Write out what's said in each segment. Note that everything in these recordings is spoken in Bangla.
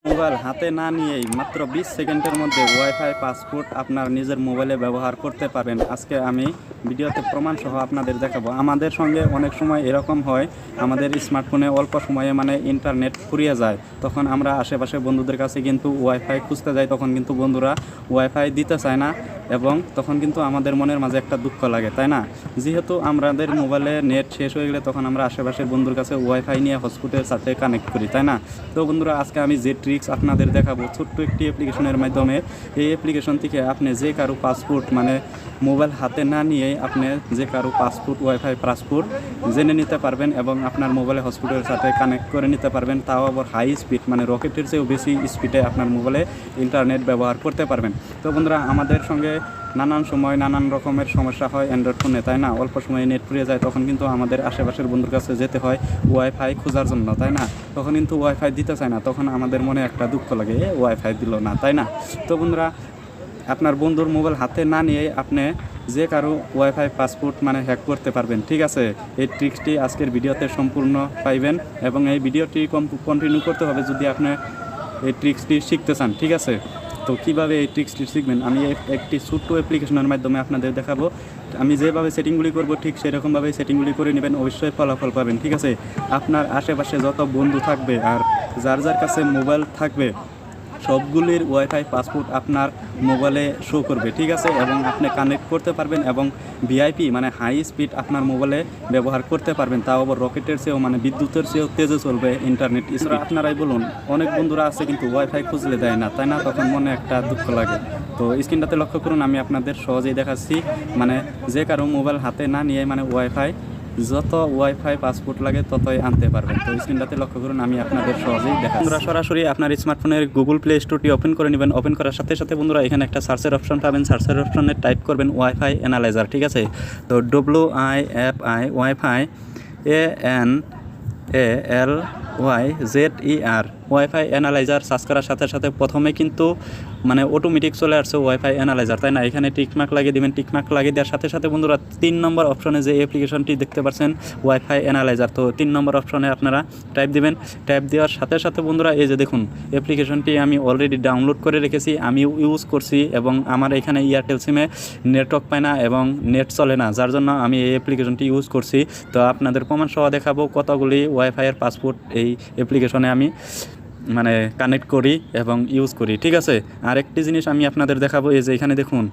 মোবাইল হাতে না নিয়েই মাত্র 20 সেকেন্ডের মধ্যে ওয়াইফাই পাসপোর্ট আপনার নিজের মোবাইলে ব্যবহার করতে পারবেন। আজকে আমি ভিডিওতে প্রমাণ সহ আপনাদের দেখাবো। আমাদের সঙ্গে অনেক সময় এরকম হয়, আমাদের স্মার্টফোনে অল্প সময়ে ইন্টারনেট ফুরিয়ে যায়, তখন আমরা আশেপাশে বন্ধুদের কাছে কিন্তু ওয়াইফাই খুঁজতে যাই, তখন কিন্তু বন্ধুরা ওয়াইফাই দিতে চায় না এবং তখন কিন্তু আমাদের মনের মাঝে একটা দুঃখ লাগে, তাই না? যেহেতু আমাদের মোবাইলে নেট শেষ হয়ে গেলে তখন আমরা আশেপাশের বন্ধুর কাছে ওয়াইফাই নিয়ে হটস্পটের সাথে কানেক্ট করি, তাই না? তো বন্ধুরা, আজকে আমি যে ট্রিক্স আপনাদের দেখাবো ছোট্ট একটি অ্যাপ্লিকেশনের মাধ্যমে। এই অ্যাপ্লিকেশন থেকে আপনি যে কারো পাসপোর্ট মোবাইল হাতে না নিয়েই আপনি যে কারো পাসপোর্ট ওয়াইফাই পাসপোর্ট জেনে নিতে পারবেন এবং আপনার মোবাইলে হটস্পটের সাথে কানেক্ট করে নিতে পারবেন, তাও আবার হাই স্পিড রকেটের চেয়েও বেশি স্পিডে আপনার মোবাইলে ইন্টারনেট ব্যবহার করতে পারবেন। তো বন্ধুরা, আমাদের সঙ্গে নানান সময় নানান রকমের সমস্যা হয় অ্যান্ড্রয়েড ফোনে, তাই না? অল্প সময়ে নেট ফুরিয়ে যায়, তখন কিন্তু আমাদের আশেপাশের বন্ধুর কাছে যেতে হয় ওয়াইফাই খোঁজার জন্য, তাই না? তখন কিন্তু ওয়াইফাই দিতে চায় না, তখন আমাদের মনে একটা দুঃখ লাগে, ওয়াইফাই দিল না, তাই না? তো বন্ধুরা, আপনার বন্ধুর মোবাইল হাতে না নিয়ে আপনি যে কারো ওয়াইফাই পাসপোর্ট হ্যাক করতে পারবেন, ঠিক আছে? এই ট্রিক্সটি আজকের ভিডিওতে সম্পূর্ণ পাইবেন এবং এই ভিডিওটি কন্টিনিউ করতে হবে যদি আপনি এই ট্রিক্সটি শিখতে চান, ঠিক আছে? তো কীভাবে এই ট্রিক্সটি শিখবেন আমি একটি ছোট্ট অ্যাপ্লিকেশনের মাধ্যমে আপনাদের দেখাবো। আমি যেভাবে সেটিংগুলি করব ঠিক সেরকমভাবে সেটিংগুলি করে নেবেন, অবশ্যই ফলাফল পাবেন, ঠিক আছে? আপনার আশেপাশে যত বন্ধু থাকবে আর যার যার কাছে মোবাইল থাকবে সবগুলির ওয়াইফাই পাসপোর্ট আপনার মোবাইলে শো করবে, ঠিক আছে? এবং আপনি কানেক্ট করতে পারবেন এবং ভিআইপি হাই স্পিড আপনার মোবাইলে ব্যবহার করতে পারবেন, তাও আবার রকেটের চেয়েও বিদ্যুতের চেয়েও তেজে চলবে ইন্টারনেট স্পিড। আপনারাই বলুন, অনেক বন্ধুরা আছে কিন্তু ওয়াইফাই খুঁজলে দেয় না, তাই না? তখন মনে একটা দুঃখ লাগে। তো স্ক্রিনটাতে লক্ষ্য করুন, আমি আপনাদের সহজেই দেখাচ্ছি। যে কারো মোবাইল হাতে না নিয়ে ওয়াইফাই যত ওয়াইফাই পাসপোর্ট লাগে ততই আনতে পারবেন। তো স্ক্রিনটাতে লক্ষ্য করুন, আমি আপনাদের সহজেই দেখাচ্ছি। বন্ধুরা, সরাসরি আপনার স্মার্টফোনের গুগল প্লে স্টোরটি ওপেন করে নেবেন। ওপেন করার সাথে সাথে বন্ধুরা, এখানে একটা সার্চের অপশন পাবেন। সার্চের অপশনে টাইপ করবেন ওয়াইফাই অ্যানালাইজার, ঠিক আছে? তো WIFI wifi ANALYZER wifi analyser search করার সাথে সাথে প্রথমে কিন্তু অটোমেটিক চলে আসছে ওয়াইফাই অ্যানালাইজার, তাই না? এখানে টিকমার্ক লাগিয়ে দেবেন। টিকমার্ক লাগিয়ে দেওয়ার সাথে সাথে বন্ধুরা 3 নম্বর অপশনে যে অ্যাপ্লিকেশনটি দেখতে পাচ্ছেন ওয়াইফাই অ্যানালাইজার, তো 3 নম্বর অপশনে আপনারা টাইপ দিবেন। টাইপ দেওয়ার সাথে সাথে বন্ধুরা, এই যে দেখুন অ্যাপ্লিকেশনটি আমি অলরেডি ডাউনলোড করে রেখেছি, আমি ইউজ করছি এবং আমার এখানে এয়ারটেল সিমে নেটওয়ার্ক পায় না এবং নেট চলে না, যার জন্য আমি এই অ্যাপ্লিকেশনটি ইউজ করছি। তো আপনাদের প্রমাণ সহ দেখাবো কতগুলি ওয়াইফাইয়ের পাসপোর্ট এই অ্যাপ্লিকেশনে আমি কানেক্ট করি এবং ইউজ করি, ঠিক আছে? আরেকটি জিনিস আমি আপনাদের দেখাবো। এই যে এখানে দেখুন,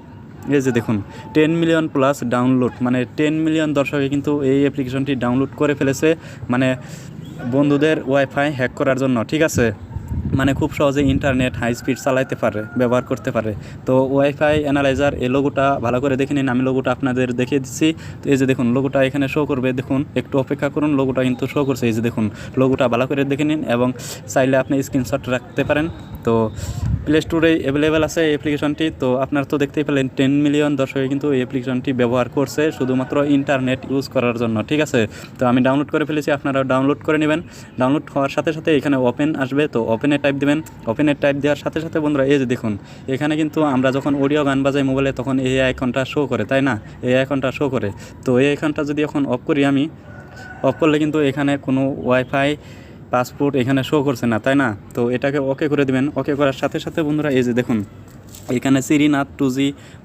এই যে দেখুন 10 মিলিয়ন প্লাস ডাউনলোড, 10 মিলিয়ন দর্শকে কিন্তু এই অ্যাপ্লিকেশনটি ডাউনলোড করে ফেলেছে বন্ধুদের ওয়াইফাই হ্যাক করার জন্য, ঠিক আছে? খুব সহজে ইন্টারনেট হাই স্পিড চালাইতে পারে, ব্যবহার করতে পারে। তো ওয়াইফাই অ্যানালাইজার এই লোগোটা ভালো করে দেখে নিন, আমি লোগোটা আপনাদের দেখিয়ে দিচ্ছি। তো এই যে দেখুন লোগোটা এখানে শো করবে, দেখুন একটু অপেক্ষা করুন, লোগোটা কিন্তু শো করছে। এই যে দেখুন লোগোটা ভালো করে দেখে নিন এবং চাইলে আপনি স্ক্রিনশট রাখতে পারেন। তো প্লে স্টোরে অ্যাভেলেবেল আছে এই অ্যাপ্লিকেশনটি। তো আপনারা তো দেখতেই পেলেন 10 মিলিয়ন দর্শকে কিন্তু এই অ্যাপ্লিকেশনটি ব্যবহার করছে শুধুমাত্র ইন্টারনেট ইউজ করার জন্য, ঠিক আছে? তো আমি ডাউনলোড করে ফেলেছি, আপনারাও ডাউনলোড করে নেবেন। ডাউনলোড হওয়ার সাথে সাথে এখানে ওপেন আসবে, তো ওপেনে টাইপ দেবেন। ওপেনে টাইপ দেওয়ার সাথে সাথে বন্ধুরা, এই যে দেখুন এখানে কিন্তু আমরা যখন অডিও গান বাজাই মোবাইলে তখন এই আইকনটা শো করে, তাই না? এই আইকনটা শো করে। তো এই আইকনটা যদি এখন অফ করি, আমি অফ করলে কিন্তু এখানে কোনো ওয়াইফাই পাসপোর্ট এখানে শো করছে না, তাই না? তো এটাকে ওকে করে দেবেন। ওকে করার সাথে সাথে বন্ধুরা, এই যে দেখুন এখানে শ্রীনাথ 2G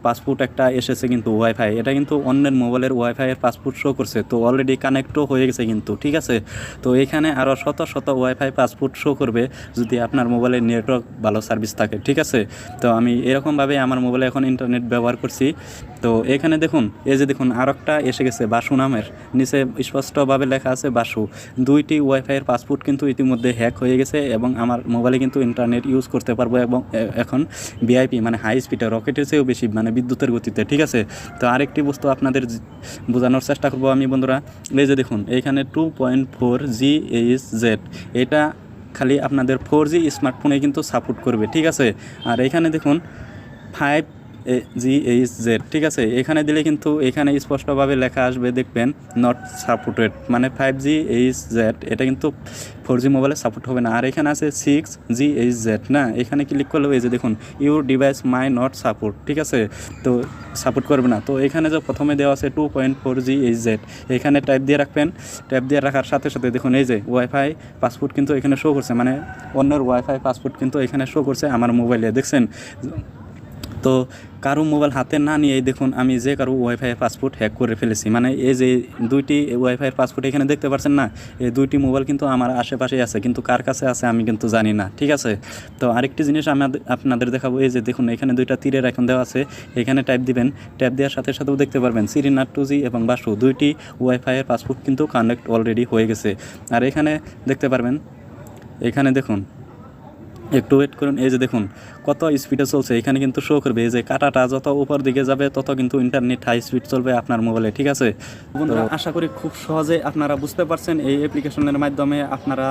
পাসপোর্ট একটা এসেছে কিন্তু ওয়াইফাই, এটা কিন্তু অন্যের মোবাইলের ওয়াইফাইয়ের পাসপোর্ট শো করছে, তো অলরেডি কানেক্টও হয়ে গেছে কিন্তু, ঠিক আছে? তো এখানে আরও শত শত ওয়াইফাই পাসপোর্ট শো করবে যদি আপনার মোবাইলের নেটওয়ার্ক ভালো সার্ভিস থাকে, ঠিক আছে? তো আমি এরকমভাবে আমার মোবাইলে এখন ইন্টারনেট ব্যবহার করছি। তো এখানে দেখুন, এই যে দেখুন আর একটা এসে গেছে বাসু নামের, নিচে স্পষ্টভাবে লেখা আছে বাসু। 2টি ওয়াইফাইয়ের পাসপোর্ট কিন্তু ইতিমধ্যে হ্যাক হয়ে গেছে এবং আমার মোবাইলে কিন্তু ইন্টারনেট ইউজ করতে পারবো এবং এখন ভিআইপি হাই স্পিডে রকেটের চেয়েও বেশি বিদ্যুতের গতিতে, ঠিক আছে? তো আরেকটি বস্তু আপনাদের বোঝানোর চেষ্টা করবো আমি বন্ধুরা। এই যে দেখুন এইখানে 2.4 GHz, এটা খালি আপনাদের 4G স্মার্টফোনে কিন্তু সাপোর্ট করবে, ঠিক আছে? আর এখানে দেখুন 5 GHZ, ঠিক আছে। এখানে দিলে কিন্তু এখানে স্পষ্টভাবে লেখা আসবে, দেখবেন নট সাপোর্টেড, মানে 5GHZ এটা কিন্তু 4G মোবাইলে সাপোর্ট হবে না। আর এখানে আছে 6GHZ, না এখানে ক্লিক করলে এই যে দেখুন your device my not support, ঠিক আছে, তো সাপোর্ট করবে না। তো এখানে যে প্রথমে দেওয়া আছে 2.4GHZ, এখানে টাইপ দিয়ে রাখবেন। টাইপ দিয়ে রাখার সাথে সাথে দেখুন এই যে ওয়াইফাই পাসপোর্ট কিন্তু এখানে শো করছে, মানে অন্যের ওয়াইফাই পাসপোর্ট কিন্তু এখানে শো করছে আমার মোবাইলে, দেখছেন। তো কারো মোবাইল হাতে না নিয়েই দেখুন আমি যে কারো ওয়াইফাইয়ের পাসপোর্ট হ্যাক করে ফেলেছি। মানে এই যে দুইটি ওয়াইফাইয়ের পাসপোর্ট এখানে দেখতে পাচ্ছেন না, এই দুইটি মোবাইল কিন্তু আমার আশেপাশেই আছে, কিন্তু কার কাছে আছে আমি কিন্তু জানি না, ঠিক আছে। তো আরেকটি জিনিস আমি আপনাদের দেখাবো, এই যে দেখুন এখানে দুইটা তীরের আইকন দেওয়া আছে, এখানে টাইপ দিবেন। টাইপ দেওয়ার সাথে সাথেও দেখতে পারবেন শ্রীনাথ 2G এবং বাসু দুইটি ওয়াইফাইয়ের পাসপোর্ট কিন্তু কানেক্ট অলরেডি হয়ে গেছে। আর এখানে দেখতে পারবেন, এখানে দেখুন একটু ওয়েট করুন, এই যে দেখুন কত স্পিডে চলছে, এখানে কিন্তু শো করবে এই যে কাটাটা যত উপর দিকে যাবে তত কিন্তু ইন্টারনেট হাই স্পিড চলবে আপনার মোবাইলে, ঠিক আছে। বন্ধুরা আশা করি খুব সহজে আপনারা বুঝতে পারছেন এই অ্যাপ্লিকেশনের মাধ্যমে আপনারা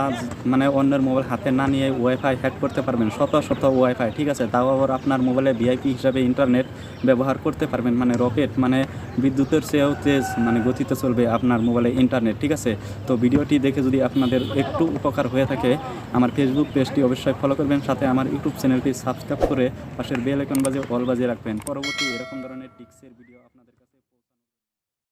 মানে অন্যের মোবাইল হাতে না নিয়ে ওয়াইফাই হ্যাক করতে পারবেন, শত শত ওয়াইফাই, ঠিক আছে। তাও আবার আপনার মোবাইলে ভিআইপি হিসাবে ইন্টারনেট ব্যবহার করতে পারবেন, মানে রকেট, মানে বিদ্যুতের চেয়েও তেজ মানে গতিতে চলবে আপনার মোবাইলে ইন্টারনেট, ঠিক আছে। তো ভিডিওটি দেখে যদি আপনাদের একটু উপকার হয়ে থাকে আমার ফেসবুক পেজটি অবশ্যই ফলো করবেন, সাথে আমার ইউটিউব চ্যানেলটি সাবস্ক্রাইব করে পাশের বেল আইকন বাজিয়ে অল বাজিয়ে রাখবেন। পরবর্তী এরকম ধরনের টিপসের ভিডিও আপনাদের কাছে